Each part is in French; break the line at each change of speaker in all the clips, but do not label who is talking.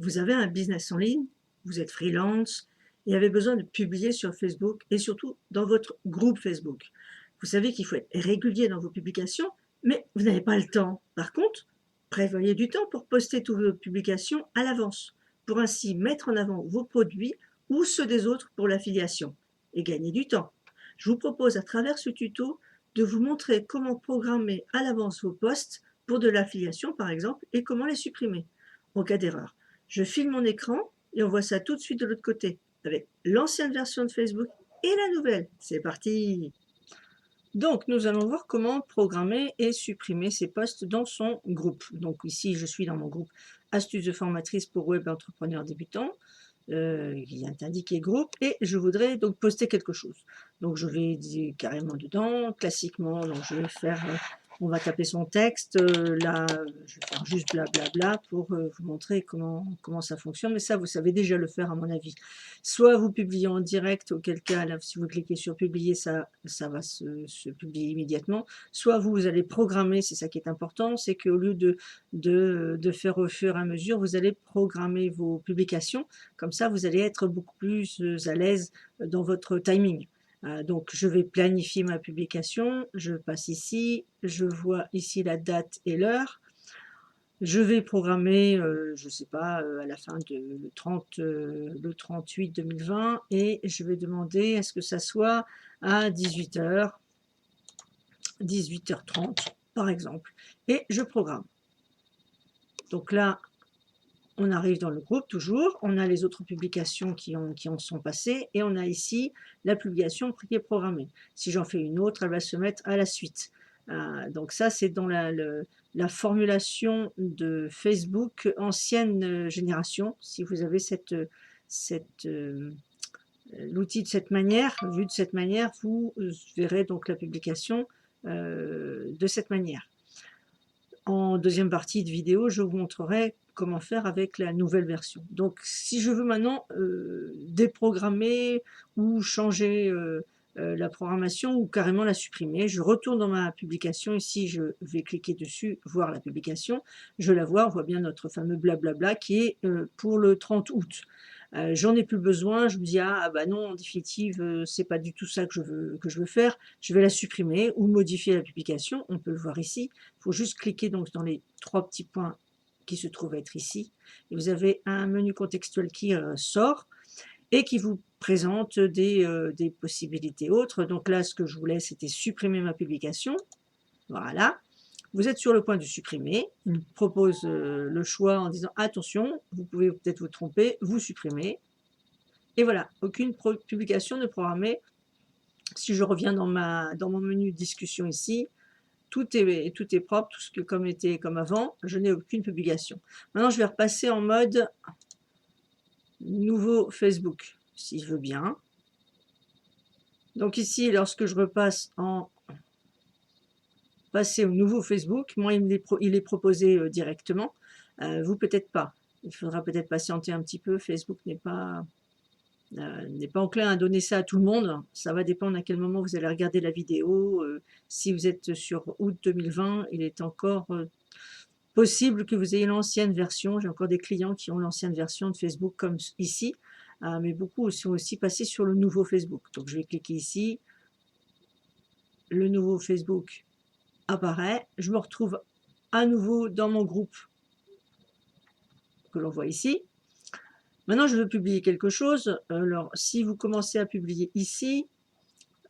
vous avez un business en ligne, vous êtes freelance et avez besoin de publier sur Facebook et surtout dans votre groupe Facebook. Vous savez qu'il faut être régulier dans vos publications, mais vous n'avez pas le temps. Par contre, prévoyez du temps pour poster toutes vos publications à l'avance, pour ainsi mettre en avant vos produits ou ceux des autres pour l'affiliation et gagner du temps. Je vous propose à travers ce tuto de vous montrer comment programmer à l'avance vos posts pour de l'affiliation par exemple et comment les supprimer en cas d'erreur. Je filme mon écran et on voit ça tout de suite de l'autre côté avec l'ancienne version de Facebook et la nouvelle. C'est parti! Donc, nous allons voir comment programmer et supprimer ces posts dans son groupe. Donc ici, je suis dans mon groupe Astuces de formatrice pour web entrepreneurs débutants. Il est indiqué groupe et je voudrais donc poster quelque chose. Donc je vais dire carrément dedans, classiquement, donc je vais faire, on va taper son texte, là je vais faire juste blablabla pour vous montrer comment ça fonctionne, mais ça vous savez déjà le faire à mon avis. Soit vous publiez en direct, auquel cas là si vous cliquez sur publier, ça va se publier immédiatement, soit vous allez programmer, c'est ça qui est important, c'est qu'au lieu de faire au fur et à mesure, vous allez programmer vos publications. Comme ça, vous allez être beaucoup plus à l'aise dans votre timing. Donc, je vais planifier ma publication. Je passe ici. Je vois ici la date et l'heure. Je vais programmer, je ne sais pas, à la fin de le 38 2020 et je vais demander à ce que ça soit à 18h, 18h30 par exemple. Et je programme. Donc là, on arrive dans le groupe toujours, on a les autres publications qui en sont passées et on a ici la publication qui est programmée. Si j'en fais une autre, elle va se mettre à la suite. Donc ça, c'est dans la formulation de Facebook ancienne génération. Si vous avez l'outil de cette manière, vu de cette manière, vous verrez donc la publication de cette manière. En deuxième partie de vidéo, je vous montrerai comment faire avec la nouvelle version. Donc, si je veux maintenant déprogrammer ou changer la programmation ou carrément la supprimer, je retourne dans ma publication. Ici, je vais cliquer dessus, voir la publication. Je la vois, on voit bien notre fameux blablabla qui est pour le 30 août. J'en ai plus besoin, je me dis ah bah non, en définitive c'est pas du tout ça que je veux faire, je vais la supprimer ou modifier la publication, on peut le voir ici. Il faut juste cliquer donc dans les trois petits points qui se trouvent être ici et vous avez un menu contextuel qui sort et qui vous présente des possibilités autres. Donc là, ce que je voulais, c'était supprimer ma publication. Voilà. Vous êtes sur le point de supprimer. Il propose le choix en disant attention, vous pouvez peut-être vous tromper, vous supprimez. Et voilà, aucune publication ne programmée. Si je reviens dans mon menu discussion ici, tout est propre, tout ce que était comme avant, je n'ai aucune publication. Maintenant, je vais repasser en mode nouveau Facebook, si je veux bien. Donc ici, lorsque je repasse en passer au nouveau Facebook, moi il est proposé directement, vous peut-être pas. Il faudra peut-être patienter un petit peu, Facebook n'est pas enclin à donner ça à tout le monde. Ça va dépendre à quel moment vous allez regarder la vidéo. Si vous êtes sur août 2020, il est encore possible que vous ayez l'ancienne version. J'ai encore des clients qui ont l'ancienne version de Facebook comme ici, mais beaucoup sont aussi passés sur le nouveau Facebook. Donc je vais cliquer ici, le nouveau Facebook apparaît, je me retrouve à nouveau dans mon groupe que l'on voit ici. Maintenant, je veux publier quelque chose. Alors, si vous commencez à publier ici,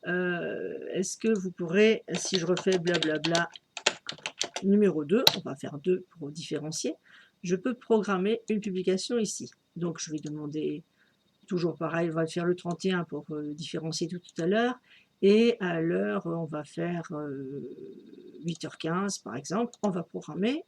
est-ce que vous pourrez, si je refais blablabla numéro 2, on va faire 2 pour différencier, je peux programmer une publication ici. Donc, je vais demander, toujours pareil, on va faire le 31 pour différencier tout à l'heure. Et à l'heure, on va faire 8h15 par exemple, on va programmer.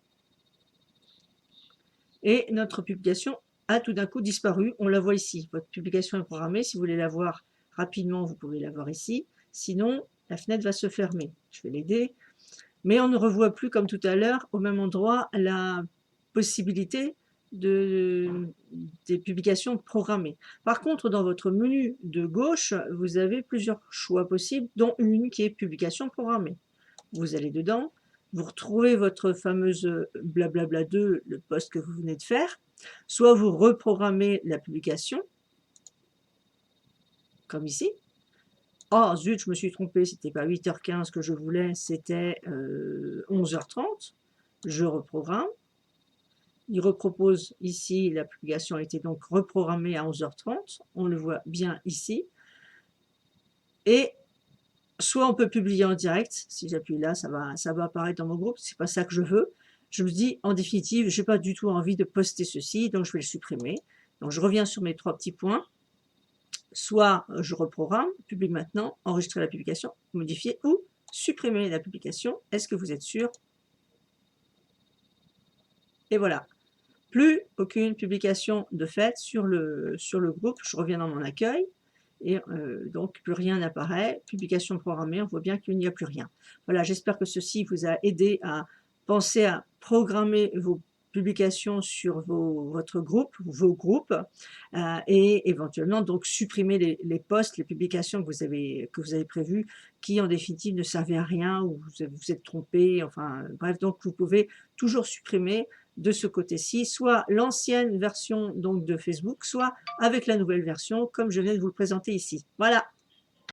Et notre publication a tout d'un coup disparu, on la voit ici. Votre publication est programmée, si vous voulez la voir rapidement, vous pouvez la voir ici. Sinon, la fenêtre va se fermer. Je vais l'aider. Mais on ne revoit plus, comme tout à l'heure, au même endroit, la possibilité des publications programmées. Par contre, dans votre menu de gauche, vous avez plusieurs choix possibles, dont une qui est publication programmée. Vous allez dedans, vous retrouvez votre fameuse blablabla 2, le post que vous venez de faire, soit vous reprogrammez la publication, comme ici. Oh zut, je me suis trompée, c'était pas 8h15 que je voulais, c'était 11h30. Je reprogramme. Il repropose ici, la publication a été donc reprogrammée à 11h30, on le voit bien ici. Et soit on peut publier en direct, si j'appuie là, ça va apparaître dans mon groupe, c'est pas ça que je veux. Je me dis, en définitive, je n'ai pas du tout envie de poster ceci, donc je vais le supprimer. Donc je reviens sur mes 3 petits points. Soit je reprogramme, publie maintenant, enregistrer la publication, modifier ou supprimer la publication. Est-ce que vous êtes sûr? Et voilà. Plus aucune publication de fait sur le groupe. Je reviens dans mon accueil et donc plus rien n'apparaît. Publication programmée, on voit bien qu'il n'y a plus rien. Voilà, j'espère que ceci vous a aidé à penser à programmer vos publications sur votre groupe, vos groupes, et éventuellement donc supprimer les posts, les publications que vous avez prévues, qui en définitive ne servaient à rien, ou vous êtes trompé, enfin bref, donc vous pouvez toujours supprimer de ce côté-ci, soit l'ancienne version donc de Facebook, soit avec la nouvelle version, comme je viens de vous le présenter ici. Voilà.